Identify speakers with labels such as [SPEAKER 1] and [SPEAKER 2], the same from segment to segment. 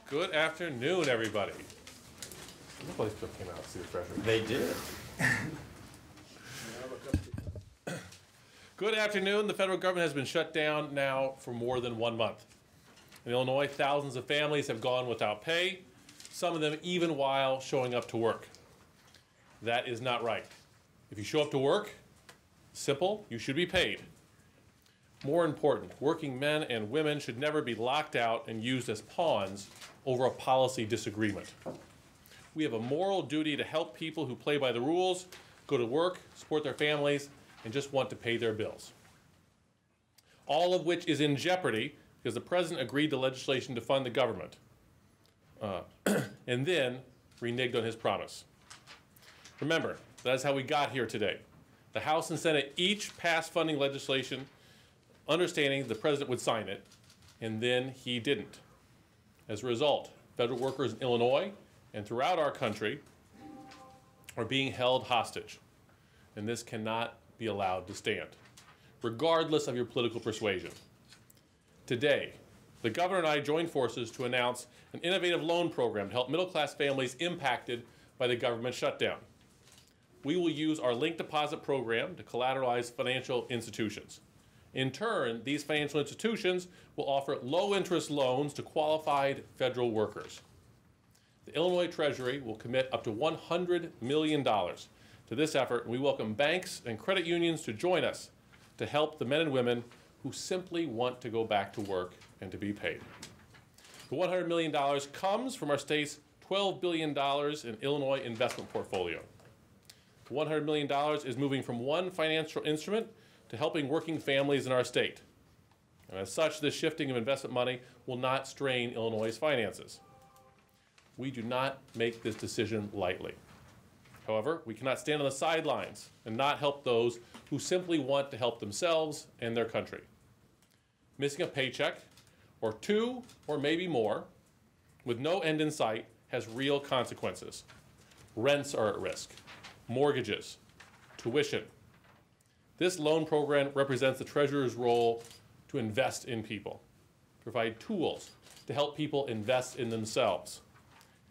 [SPEAKER 1] Good afternoon, everybody. Nobody still came out to see the treasurer.
[SPEAKER 2] They did.
[SPEAKER 1] Good afternoon. The federal government has been shut down now for more than 1 month. In Illinois, thousands of families have gone without pay, some of them even while showing up to work. That is not right. If you show up to work, simple, you should be paid. More important, working men and women should never be locked out and used as pawns over a policy disagreement. We have a moral duty to help people who play by the rules, go to work, support their families, and just want to pay their bills. All of which is in jeopardy because the president agreed to legislation to fund the government and then reneged on his promise. Remember, that's how we got here today. The House and Senate each passed funding legislation understanding the president would sign it, and then he didn't. As a result, federal workers in Illinois and throughout our country are being held hostage, and this cannot be allowed to stand, regardless of your political persuasion. Today, the governor and I joined forces to announce an innovative loan program to help middle-class families impacted by the government shutdown. We will use our link deposit program to collateralize financial institutions. In turn, these financial institutions will offer low-interest loans to qualified federal workers. The Illinois Treasury will commit up to $100 million to this effort, and we welcome banks and credit unions to join us to help the men and women who simply want to go back to work and to be paid. The $100 million comes from our state's $12 billion in Illinois investment portfolio. The $100 million is moving from one financial instrument to helping working families in our state. And as such, this shifting of investment money will not strain Illinois' finances. We do not make this decision lightly. However, we cannot stand on the sidelines and not help those who simply want to help themselves and their country. Missing a paycheck, or two, or maybe more, with no end in sight, has real consequences. Rents are at risk, mortgages, tuition. This loan program represents the Treasurer's role to invest in people, provide tools to help people invest in themselves.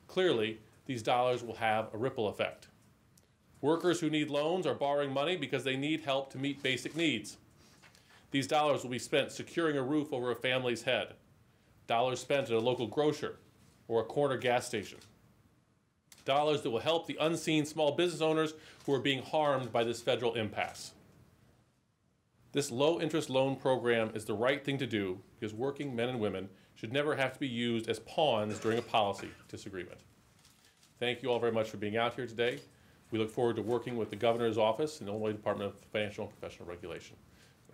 [SPEAKER 1] Clearly, these dollars will have a ripple effect. Workers who need loans are borrowing money because they need help to meet basic needs. These dollars will be spent securing a roof over a family's head, dollars spent at a local grocer or a corner gas station, dollars that will help the unseen small business owners who are being harmed by this federal impasse. This low-interest loan program is the right thing to do because working men and women should never have to be used as pawns during a policy disagreement. Thank you all very much for being out here today. We look forward to working with the governor's office and the Illinois Department of Financial and Professional Regulation.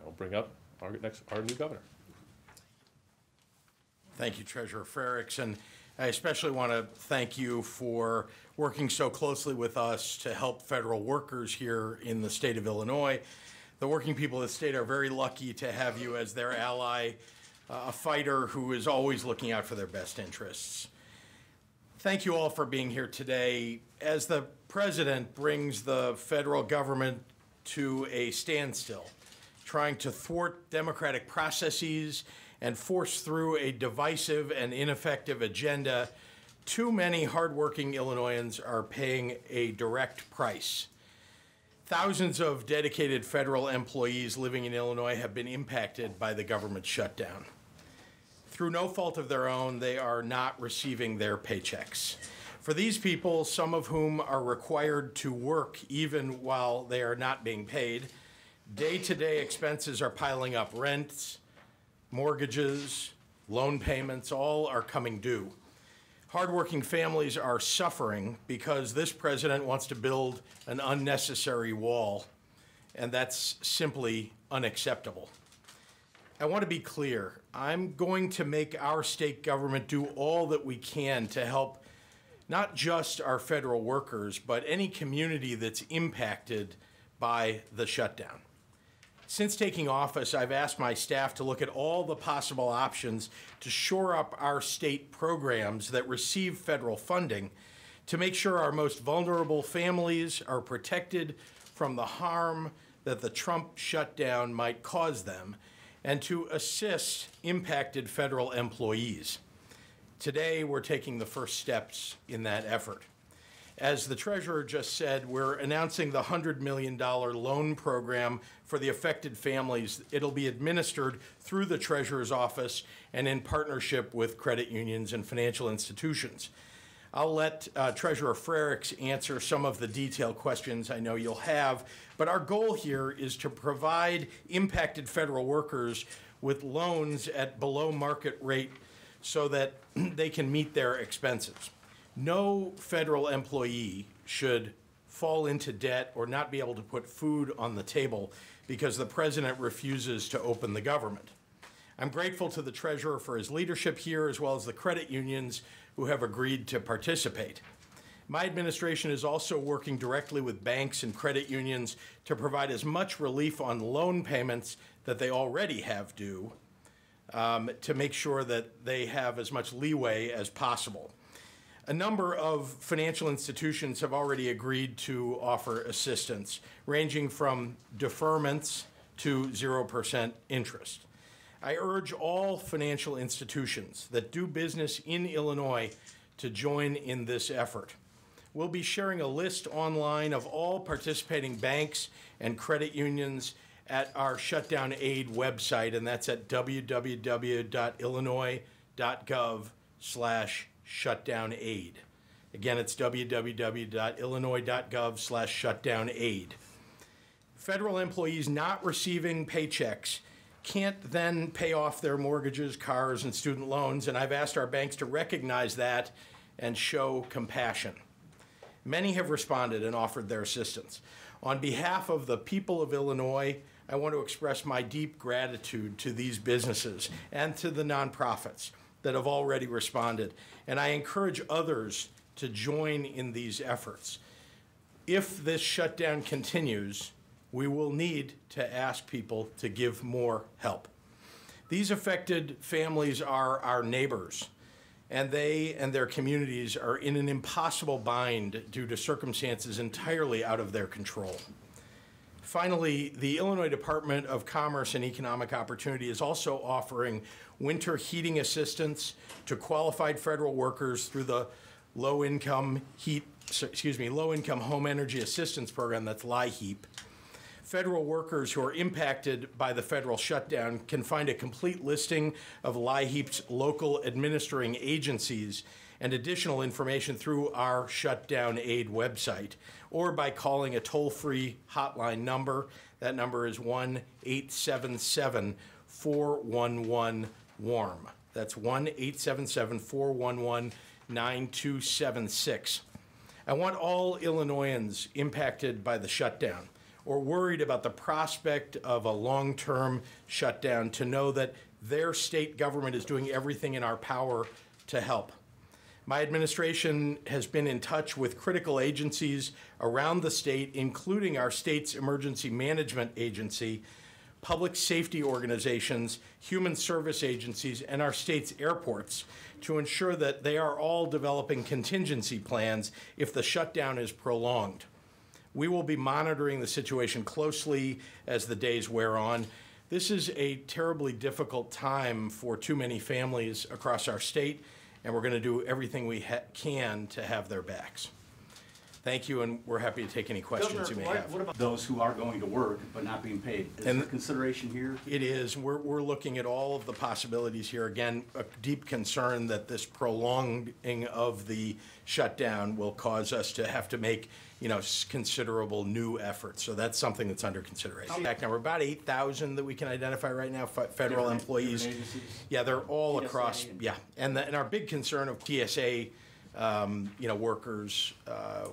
[SPEAKER 1] I will bring up our new governor.
[SPEAKER 2] Thank you, Treasurer Frerichs, and I especially want to thank you for working so closely with us to help federal workers here in the state of Illinois. The working people of the state are very lucky to have you as their ally, a fighter who is always looking out for their best interests. Thank you all for being here today. As the president brings the federal government to a standstill, trying to thwart democratic processes and force through a divisive and ineffective agenda, too many hardworking Illinoisans are paying a direct price. Thousands of dedicated federal employees living in Illinois have been impacted by the government shutdown. Through no fault of their own, they are not receiving their paychecks. For these people, some of whom are required to work even while they are not being paid, day-to-day expenses are piling up. Rents, mortgages, loan payments, all are coming due. Hardworking families are suffering because this president wants to build an unnecessary wall, and that's simply unacceptable. I want to be clear. I'm going to make our state government do all that we can to help not just our federal workers, but any community that's impacted by the shutdown. Since taking office, I've asked my staff to look at all the possible options to shore up our state programs that receive federal funding to make sure our most vulnerable families are protected from the harm that the Trump shutdown might cause them, and to assist impacted federal employees. Today, we're taking the first steps in that effort. As the Treasurer just said, we're announcing the $100 million loan program for the affected families. It'll be administered through the Treasurer's office and in partnership with credit unions and financial institutions. I'll let Treasurer Frerichs answer some of the detailed questions I know you'll have, but our goal here is to provide impacted federal workers with loans at below market rate so that they can meet their expenses. No federal employee should fall into debt or not be able to put food on the table because the president refuses to open the government. I'm grateful to the Treasurer for his leadership here, as well as the credit unions who have agreed to participate. My administration is also working directly with banks and credit unions to provide as much relief on loan payments that they already have due, to make sure that they have as much leeway as possible. A number of financial institutions have already agreed to offer assistance, ranging from deferments to 0% interest. I urge all financial institutions that do business in Illinois to join in this effort. We'll be sharing a list online of all participating banks and credit unions at our Shutdown Aid website, and that's at www.illinois.gov/shutdownaid. Again, it's www.illinois.gov/shutdownaid. Federal employees not receiving paychecks can't then pay off their mortgages, cars, and student loans, and I've asked our banks to recognize that and show compassion. Many have responded and offered their assistance. On behalf of the people of Illinois, I want to express my deep gratitude to these businesses and to the nonprofits that have already responded, and I encourage others to join in these efforts. If this shutdown continues, we will need to ask people to give more help. These affected families are our neighbors, and they and their communities are in an impossible bind due to circumstances entirely out of their control. Finally, the Illinois Department of Commerce and Economic Opportunity is also offering winter heating assistance to qualified federal workers through the Low-Income Home Energy Assistance Program, that's LIHEAP. Federal workers who are impacted by the federal shutdown can find a complete listing of LIHEAP's local administering agencies and additional information through our Shutdown Aid website, or by calling a toll-free hotline number. That number is 1-877-411-WARM. That's 1-877-411-9276. I want all Illinoisans impacted by the shutdown or worried about the prospect of a long-term shutdown to know that their state government is doing everything in our power to help. My administration has been in touch with critical agencies around the state, including our state's emergency management agency, public safety organizations, human service agencies, and our state's airports to ensure that they are all developing contingency plans if the shutdown is prolonged. We will be monitoring the situation closely as the days wear on. This is a terribly difficult time for too many families across our state, and we're going to do everything we can to have their backs. Thank you, and we're happy to take any questions you may have.
[SPEAKER 3] What about those who are going to work but not being paid? Is there consideration here?
[SPEAKER 2] It is. We're looking at all of the possibilities here. Again, a deep concern that this prolonging of the shutdown will cause us to have to make, considerable new efforts. So that's something that's under consideration. Back number, about 8,000 that we can identify right now, federal employees. Yeah, they're all TSA across. Yeah, and our big concern of TSA workers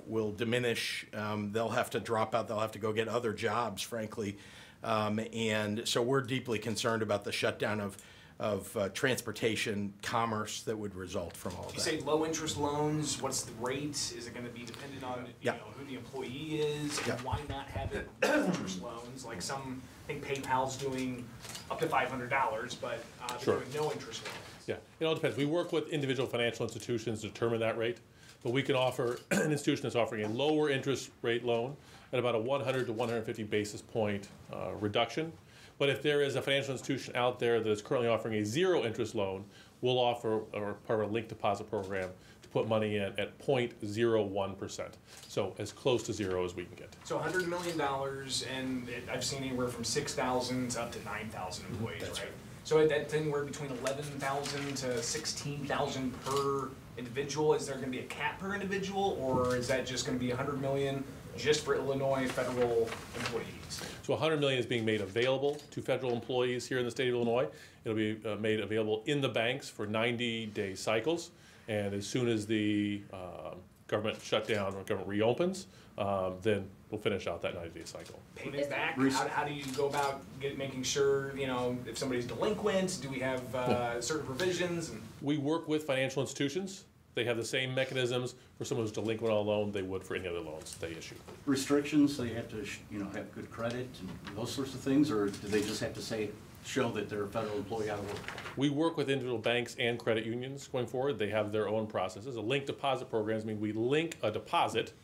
[SPEAKER 2] will diminish. They'll have to drop out. They'll have to go get other jobs, frankly. And so we're deeply concerned about the shutdown of transportation, commerce that would result from all of that.
[SPEAKER 4] You say low interest loans, what's the rate? Is it going to be dependent on who the employee is? And why not have it low interest loans? Like some, I think PayPal's doing up to $500, but they're doing no interest loans.
[SPEAKER 1] Yeah, it all depends. We work with individual financial institutions to determine that rate, but we can offer an institution that's offering a lower interest rate loan at about a 100 to 150 basis point reduction. But if there is a financial institution out there that is currently offering a zero interest loan, we'll offer, or part of a linked deposit program, to put money in at 0.01%. So as close to zero as we can get.
[SPEAKER 4] So $100 million, and I've seen anywhere from 6,000 to up to 9,000 employees, right? So that's anywhere between 11,000 to 16,000 per individual. Is there going to be a cap per individual, or is that just going to be 100 million just for Illinois federal employees?
[SPEAKER 1] So 100 million is being made available to federal employees here in the state of Illinois. It'll be made available in the banks for 90-day cycles, and as soon as the government shutdown or government reopens, then we'll finish out that 90-day cycle.
[SPEAKER 4] Payment back? How do you go about making sure, you know, if somebody's delinquent? Do we have certain provisions?
[SPEAKER 1] We work with financial institutions. They have the same mechanisms for someone who's delinquent on a loan they would for any other loans they issue.
[SPEAKER 3] Restrictions, so you have to, have good credit and those sorts of things, or do they just have to show that they're a federal employee out of work?
[SPEAKER 1] We work with individual banks and credit unions going forward. They have their own processes. A linked deposit programs mean we link a deposit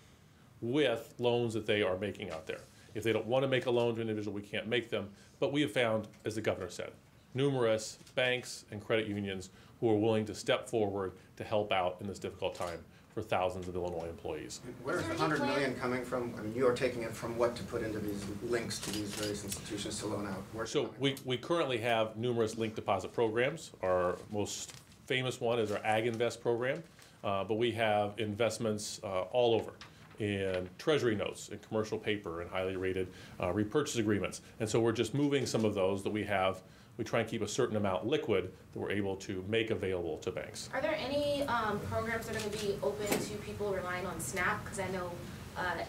[SPEAKER 1] with loans that they are making out there. If they don't want to make a loan to an individual, we can't make them. But we have found, as the governor said, numerous banks and credit unions who are willing to step forward to help out in this difficult time for thousands of Illinois employees.
[SPEAKER 5] Where's the 100 million coming from? I mean, you are taking it from what to put into these links to these various institutions to loan out? Where's
[SPEAKER 1] So we currently have numerous linked deposit programs. Our most famous one is our Ag Invest program, but we have investments all over in treasury notes, in commercial paper, and highly rated repurchase agreements. And so we're just moving some of those that we have. We try and keep a certain amount liquid that we're able to make available to banks.
[SPEAKER 6] Are there any programs that are going to be open to people relying on SNAP? Because I know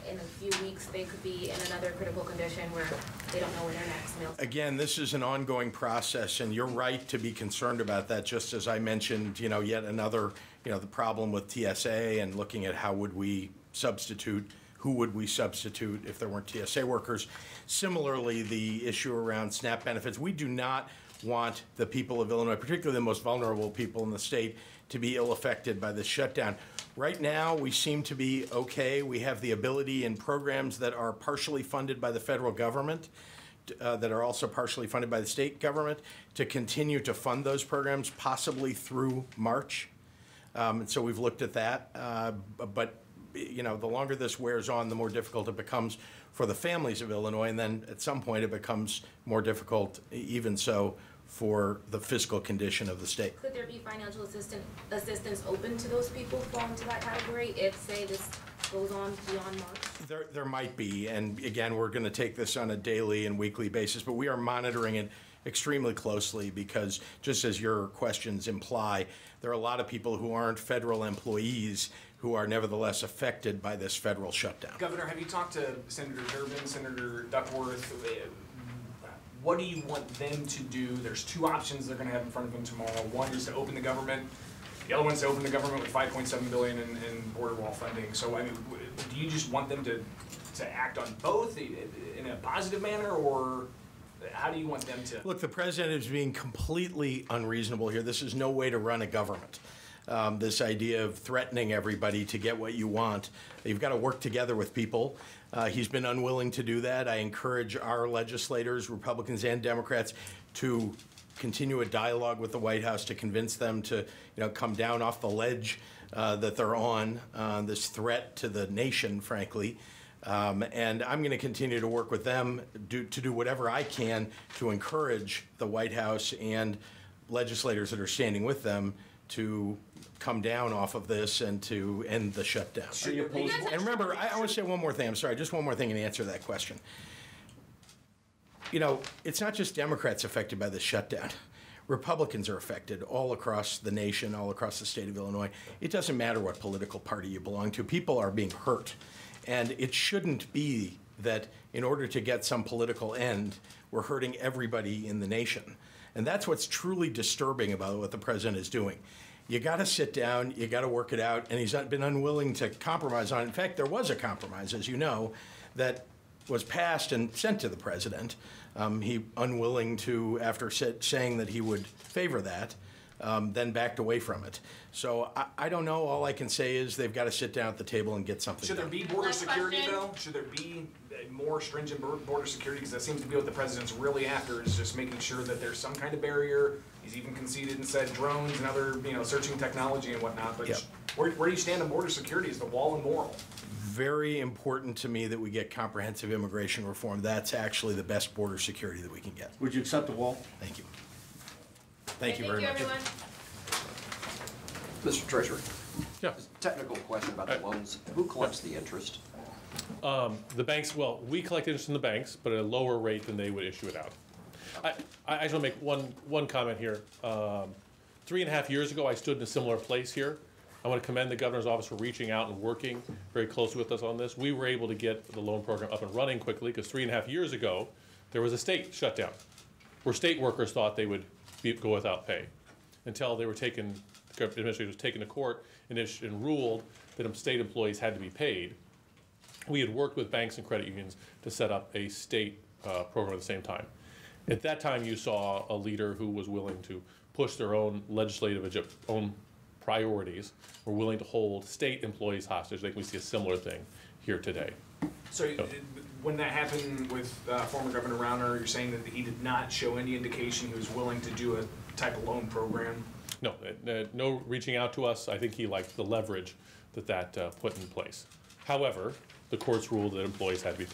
[SPEAKER 6] in a few weeks they could be in another critical condition where they don't know when their next meal.
[SPEAKER 2] Again, this is an ongoing process, and you're right to be concerned about that. Just as I mentioned, yet another, the problem with TSA and looking at how would we substitute, who would we substitute if there weren't TSA workers. Similarly, the issue around SNAP benefits. We do not want the people of Illinois, particularly the most vulnerable people in the state, to be ill-affected by this shutdown. Right now, we seem to be okay. We have the ability in programs that are partially funded by the federal government, that are also partially funded by the state government, to continue to fund those programs, possibly through March. And so we've looked at that, but the longer this wears on, the more difficult it becomes for the families of Illinois, and then at some point it becomes more difficult, even so, for the fiscal condition of the state.
[SPEAKER 6] Could there be financial assistance open to those people who fall into that category if, say, this goes on beyond March?
[SPEAKER 2] There might be, and again, we're going to take this on a daily and weekly basis, but we are monitoring it extremely closely because, just as your questions imply, there are a lot of people who aren't federal employees who are nevertheless affected by this federal shutdown.
[SPEAKER 4] Governor, have you talked to Senator Durbin, Senator Duckworth? What do you want them to do? There's two options they're going to have in front of them tomorrow. One is to open the government. The other one's to open the government with $5.7 billion in border wall funding. So, I mean, do you just want them to act on both in a positive manner, or how do you want them to?
[SPEAKER 2] Look, the president is being completely unreasonable here. This is no way to run a government. This idea of threatening everybody to get what you want. You've got to work together with people. He's been unwilling to do that. I encourage our legislators, Republicans and Democrats, to continue a dialogue with the White House to convince them to, come down off the ledge that they're on, this threat to the nation, frankly. And I'm going to continue to work with them to do whatever I can to encourage the White House and legislators that are standing with them to come down off of this and to end the shutdown. And remember, I want to say one more thing. I'm sorry, just one more thing in answer to that question. It's not just Democrats affected by this shutdown. Republicans are affected all across the nation, all across the state of Illinois. It doesn't matter what political party you belong to. People are being hurt. And it shouldn't be that in order to get some political end, we're hurting everybody in the nation. And that's what's truly disturbing about what the president is doing. You got to sit down, you got to work it out, and he's been unwilling to compromise on it. In fact, there was a compromise, as you know, that was passed and sent to the president. He unwilling to, after saying that he would favor that, then backed away from it. So I don't know. All I can say is they've got to sit down at the table and get something
[SPEAKER 4] Should there
[SPEAKER 2] done.
[SPEAKER 4] be border
[SPEAKER 6] Last
[SPEAKER 4] security
[SPEAKER 6] question.
[SPEAKER 4] though? Should there be more stringent border security? Because that seems to be what the president's really after, is just making sure that there's some kind of barrier. He's even conceded and said drones and other, searching technology and whatnot. But
[SPEAKER 2] Yep.
[SPEAKER 4] where do you stand on border security? Is the wall immoral?
[SPEAKER 2] Very important to me that we get comprehensive immigration reform. That's actually the best border security that we can get.
[SPEAKER 3] Would you accept the wall?
[SPEAKER 2] Thank you. Thank you very much.
[SPEAKER 6] everyone.
[SPEAKER 7] Mr. Treasurer,
[SPEAKER 1] Yeah.
[SPEAKER 7] technical question about the loans. Who collects the interest?
[SPEAKER 1] The banks, well, we collect interest from the banks, but at a lower rate than they would issue it out. I just want to make one comment here. 3.5 years ago, I stood in a similar place here. I want to commend the governor's office for reaching out and working very closely with us on this. We were able to get the loan program up and running quickly because 3.5 years ago, there was a state shutdown where state workers thought they would go without pay until they were taken, the administrator was taken to court and ruled that state employees had to be paid. We had worked with banks and credit unions to set up a state program at the same time. At that time, you saw a leader who was willing to push their own legislative own priorities, were willing to hold state employees hostage. I think we see a similar thing here today.
[SPEAKER 4] So when that happened with former Governor Rauner, you're saying that he did not show any indication he was willing to do a type of loan program?
[SPEAKER 1] No, no reaching out to us. I think he liked the leverage that put in place. However, the courts ruled that employees had to be